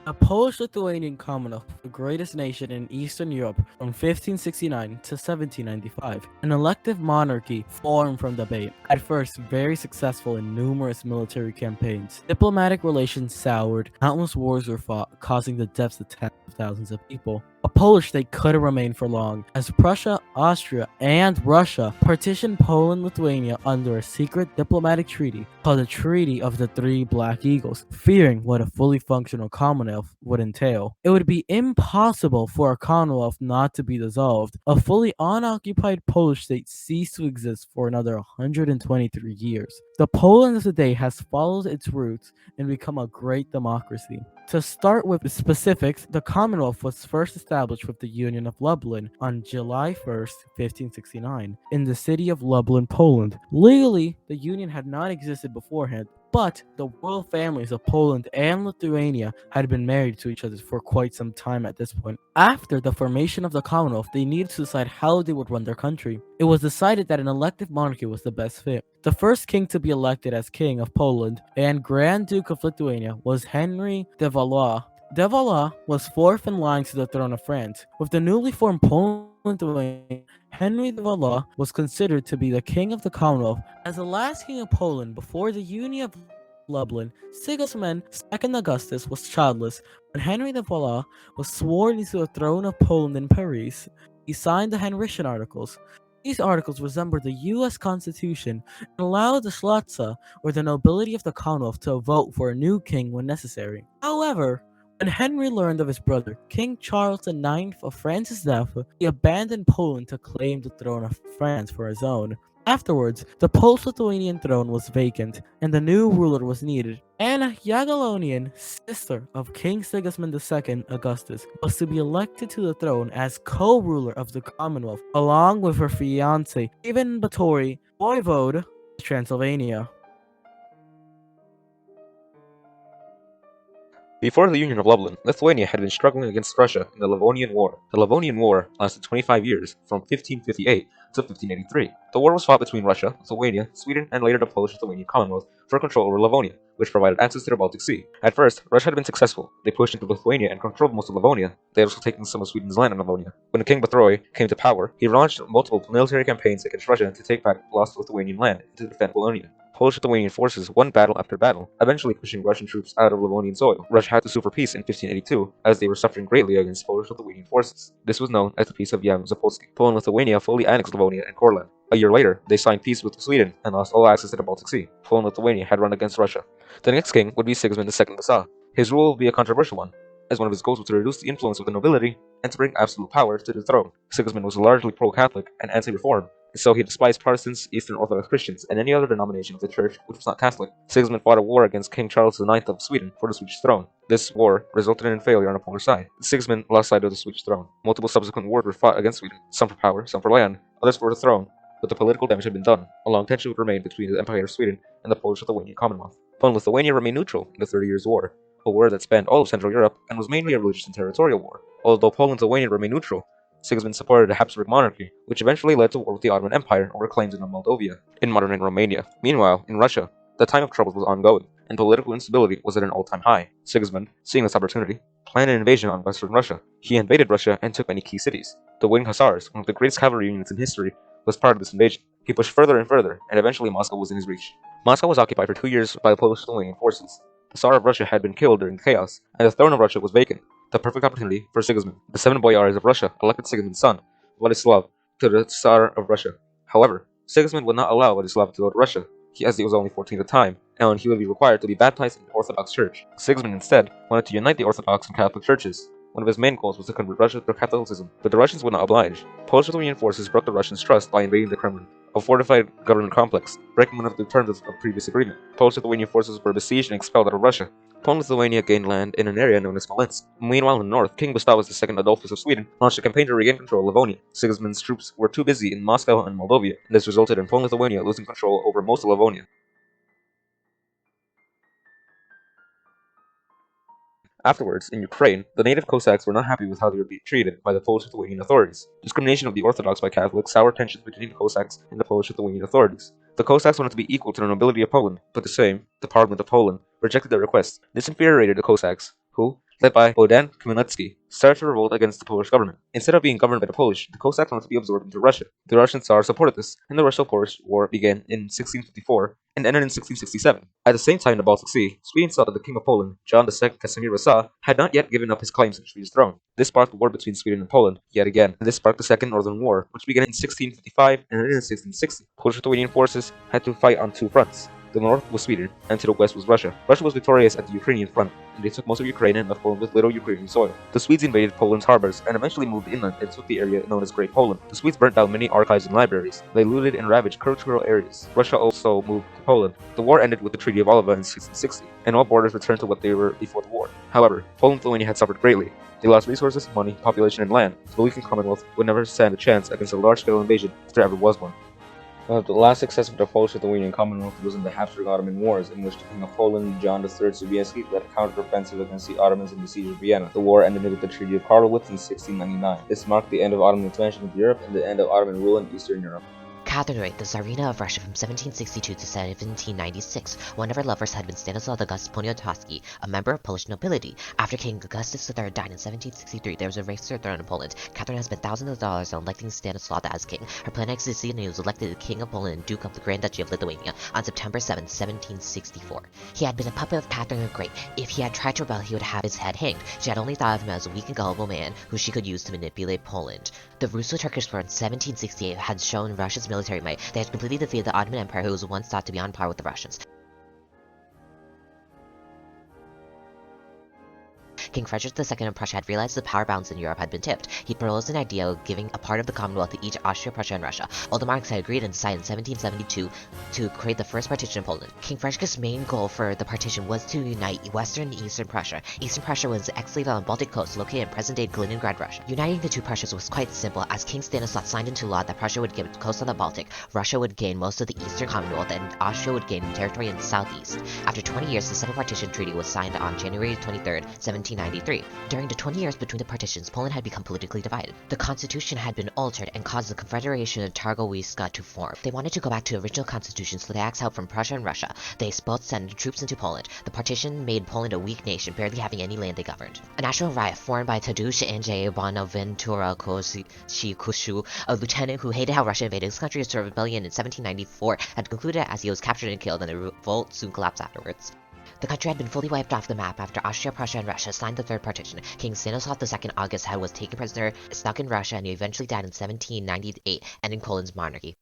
The Polish-Lithuanian Commonwealth, the greatest nation in Eastern Europe from 1569 to 1795, an elective monarchy formed from debate, at first very successful in numerous military campaigns. Diplomatic relations soured, countless wars were fought, causing the deaths of tens of thousands of people. A Polish state couldn't remain for long, as Prussia, Austria, and Russia partitioned Poland-Lithuania under a secret diplomatic treaty called the Treaty of the Three Black Eagles, fearing what a fully functional Commonwealth would entail. It would be impossible for a Commonwealth not to be dissolved. A fully unoccupied Polish state ceased to exist for another 123 years. The Poland of today has followed its roots and become a great democracy. To start with the specifics, the Commonwealth was first established with the Union of Lublin on July 1st, 1569, in the city of Lublin, Poland. Legally, the Union had not existed beforehand, but the royal families of Poland and Lithuania had been married to each other for quite some time at this point. After the formation of the Commonwealth, they needed to decide how they would run their country. It was decided that an elective monarchy was the best fit. The first king to be elected as King of Poland and Grand Duke of Lithuania was Henry de Valois. De Valois was fourth in line to the throne of France. With the newly formed Poland-Lithuania, Henry de Valois was considered to be the king of the Commonwealth. As the last king of Poland before the Union of Lublin, Sigismund II Augustus was childless. When Henry de Valois was sworn into the throne of Poland in Paris, he signed the Henrician Articles. These articles resembled the U.S. Constitution and allowed the Szlachta, or the nobility of the Commonwealth, to vote for a new king when necessary. However, when Henry learned of his brother, King Charles IX of France's death, he abandoned Poland to claim the throne of France for his own. Afterwards, the Polish-Lithuanian throne was vacant, and a new ruler was needed. Anna Jagiellonian, sister of King Sigismund II Augustus, was to be elected to the throne as co-ruler of the Commonwealth, along with her fiancé, Ivan Batory, voivode of Transylvania. Before the Union of Lublin, Lithuania had been struggling against Russia in the Livonian War. The Livonian War lasted 25 years, from 1558 to 1583. The war was fought between Russia, Lithuania, Sweden, and later the Polish-Lithuanian Commonwealth for control over Livonia, which provided access to the Baltic Sea. At first, Russia had been successful. They pushed into Lithuania and controlled most of Livonia. They had also taken some of Sweden's land in Livonia. When King Batory came to power, he launched multiple military campaigns against Russia to take back lost Lithuanian land and to defend Livonia. Polish-Lithuanian forces won battle after battle, eventually pushing Russian troops out of Livonian soil. Russia had to sue for peace in 1582, as they were suffering greatly against Polish-Lithuanian forces. This was known as the Peace of Zapolsky. Poland and Lithuania fully annexed Livonia and Courland. A year later, they signed peace with Sweden and lost all access to the Baltic Sea. Poland and Lithuania had run against Russia. The next king would be Sigismund II Basa. His rule would be a controversial one, as one of his goals was to reduce the influence of the nobility and to bring absolute power to the throne. Sigismund was largely pro-Catholic and anti-reform, so he despised Protestants, Eastern Orthodox Christians, and any other denomination of the church which was not Catholic. Sigismund fought a war against King Charles IX of Sweden for the Swedish throne. This war resulted in failure on the Polish side. Sigismund lost sight of the Swedish throne. Multiple subsequent wars were fought against Sweden, some for power, some for land, others for the throne, but the political damage had been done. A long tension would remain between the Empire of Sweden and the Polish-Lithuanian Commonwealth. Poland and Lithuania remained neutral in the 30 Years' War, a war that spanned all of Central Europe and was mainly a religious and territorial war. Although Poland and Lithuania remained neutral, Sigismund supported the Habsburg monarchy, which eventually led to war with the Ottoman Empire over claims in Moldavia, in modern Romania. Meanwhile, in Russia, the time of troubles was ongoing, and political instability was at an all-time high. Sigismund, seeing this opportunity, planned an invasion on western Russia. He invaded Russia and took many key cities. The Winged Hussars, one of the greatest cavalry units in history, was part of this invasion. He pushed further and further, and eventually Moscow was in his reach. Moscow was occupied for 2 years by the Polish-Lithuanian forces. The Tsar of Russia had been killed during the chaos, and the throne of Russia was vacant. The perfect opportunity for Sigismund. The 7 boyars of Russia elected Sigismund's son, Vladislav, to the Tsar of Russia. However, Sigismund would not allow Vladislav to go to Russia, as he was only 14 at the time, and he would be required to be baptized in the Orthodox Church. Sigismund instead wanted to unite the Orthodox and Catholic churches. One of his main goals was to convert Russia to Catholicism, but the Russians would not oblige. Polish-Lithuanian forces broke the Russians' trust by invading the Kremlin, a fortified government complex, breaking one of the terms of previous agreement. Polish-Lithuanian forces were besieged and expelled out of Russia. Poland-Lithuania gained land in an area known as Smolensk. Meanwhile, in the north, King Gustavus II Adolphus of Sweden launched a campaign to regain control of Livonia. Sigismund's troops were too busy in Moscow and Moldavia, and this resulted in Poland-Lithuania losing control over most of Livonia. Afterwards, in Ukraine, the native Cossacks were not happy with how they were being treated by the Polish-Lithuanian authorities. Discrimination of the Orthodox by Catholics soured tensions between the Cossacks and the Polish-Lithuanian authorities. The Cossacks wanted to be equal to the nobility of Poland, but the Parliament of Poland, rejected their request. This infuriated the Cossacks, who, led by Bogdan Khmelnytsky, started to revolt against the Polish government. Instead of being governed by the Polish, the Cossacks wanted to be absorbed into Russia. The Russian Tsar supported this, and the Russo-Polish War began in 1654 and ended in 1667. At the same time in the Baltic Sea, Sweden saw that the King of Poland, John II Casimir Wasa, had not yet given up his claims to the Swedish throne. This sparked a war between Sweden and Poland, yet again, and this sparked the Second Northern War, which began in 1655 and ended in 1660. Polish-Lithuanian forces had to fight on two fronts. The north was Sweden, and to the west was Russia. Russia was victorious at the Ukrainian front, and they took most of Ukraine and left Poland with little Ukrainian soil. The Swedes invaded Poland's harbors and eventually moved inland and took the area known as Great Poland. The Swedes burnt down many archives and libraries. They looted and ravaged cultural areas. Russia also moved to Poland. The war ended with the Treaty of Alva in 1660, and all borders returned to what they were before the war. However, Poland-Lithuania had suffered greatly. They lost resources, money, population, and land. The weakened Commonwealth would never stand a chance against a large-scale invasion if there ever was one. The last success of the Polish-Lithuanian Commonwealth was in the Habsburg-Ottoman Wars, in which the King of Poland, John III Sobieski, led a counter-offensive against the Ottomans in the siege of Vienna. The war ended with the Treaty of Karlowitz in 1699. This marked the end of Ottoman expansion into Europe and the end of Ottoman rule in Eastern Europe. Catherine the Great, the Tsarina of Russia from 1762 to 1796. One of her lovers had been Stanislaw Augustus Poniatowski, a member of Polish nobility. After King Augustus III died in 1763, there was a race to her throne in Poland. Catherine had spent thousands of dollars on electing Stanislaw as king. Her plan to succeed, and he was elected the King of Poland and Duke of the Grand Duchy of Lithuania on September 7, 1764. He had been a puppet of Catherine the Great. If he had tried to rebel, he would have his head hanged. She had only thought of him as a weak and gullible man who she could use to manipulate Poland. The Russo-Turkish War in 1768 had shown Russia's military might. They had completely defeated the Ottoman Empire, who was once thought to be on par with the Russians. King Frederick II of Prussia had realized the power balance in Europe had been tipped. He proposed an idea of giving a part of the Commonwealth to each Austria, Prussia, and Russia. All the monarchs had agreed and decided in 1772 to create the first partition of Poland. King Frederick's main goal for the partition was to unite Western and Eastern Prussia. Eastern Prussia was excavated on the Baltic coast, located in present-day Kaliningrad, Russia. Uniting the two Prussias was quite simple, as King Stanislaw signed into law that Prussia would get the coast of the Baltic, Russia would gain most of the Eastern Commonwealth, and Austria would gain territory in the southeast. After 20 years, the Second Partition Treaty was signed on January 23, 1793. During the 20 years between the partitions, Poland had become politically divided. The constitution had been altered and caused the Confederation of Targowiska to form. They wanted to go back to the original constitution, so they asked help from Prussia and Russia. They both sent troops into Poland. The partition made Poland a weak nation, barely having any land they governed. A national riot formed by Tadeusz Andrzej Bonaventura Kosciuszko, a lieutenant who hated how Russia invaded his country to start a rebellion in 1794, had concluded as he was captured and killed, and the revolt soon collapsed afterwards. The country had been fully wiped off the map after Austria, Prussia, and Russia signed the Third Partition. King Stanislaw II August was taken prisoner, stuck in Russia, and he eventually died in 1798, ending Poland's monarchy.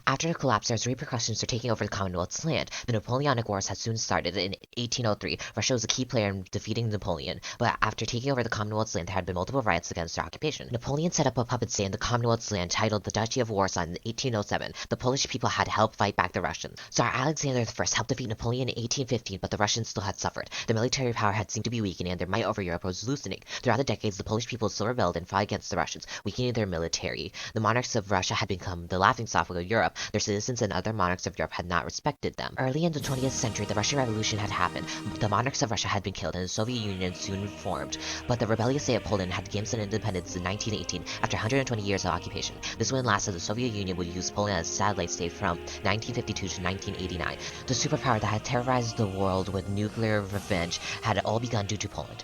After the collapse, there was repercussions for taking over the Commonwealth's land. The Napoleonic Wars had soon started. In 1803, Russia was a key player in defeating Napoleon, but after taking over the Commonwealth's land, there had been multiple riots against their occupation. Napoleon set up a puppet state in the Commonwealth's land titled the Duchy of Warsaw in 1807. The Polish people had helped fight back the Russians. Tsar Alexander I helped defeat Napoleon in 1815, but the Russians still had suffered. The military power had seemed to be weakening, and their might over Europe was loosening. Throughout the decades, the Polish people still rebelled and fought against the Russians, weakening their military. The monarchs of Russia had become the laughingstock of Europe. Their citizens and other monarchs of Europe had not respected them. Early in the 20th century, the Russian Revolution had happened. The monarchs of Russia had been killed, and the Soviet Union soon formed. But the rebellious state of Poland had gained some independence in 1918 after 120 years of occupation. This wouldn't last, as the Soviet Union would use Poland as a satellite state from 1952 to 1989. The superpower that had terrorized the world with nuclear revenge had all begun due to Poland.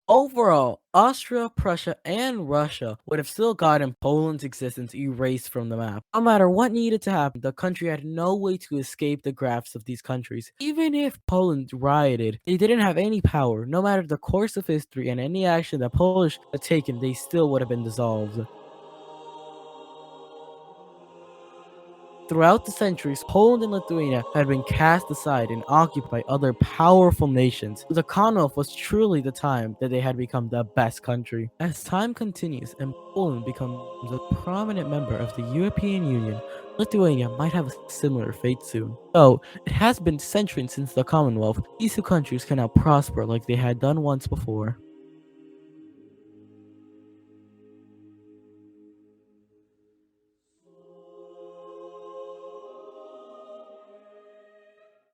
Overall, Austria, Prussia, and Russia would have still gotten Poland's existence erased from the map. No matter what needed to happen, the country had no way to escape the grasp of these countries. Even if Poland rioted, they didn't have any power. No matter the course of history and any action the Polish had taken, they still would have been dissolved. Throughout the centuries, Poland and Lithuania had been cast aside and occupied by other powerful nations. The Commonwealth was truly the time that they had become the best country. As time continues and Poland becomes a prominent member of the European Union, Lithuania might have a similar fate soon. Though it has been centuries since the Commonwealth, these two countries can now prosper like they had done once before.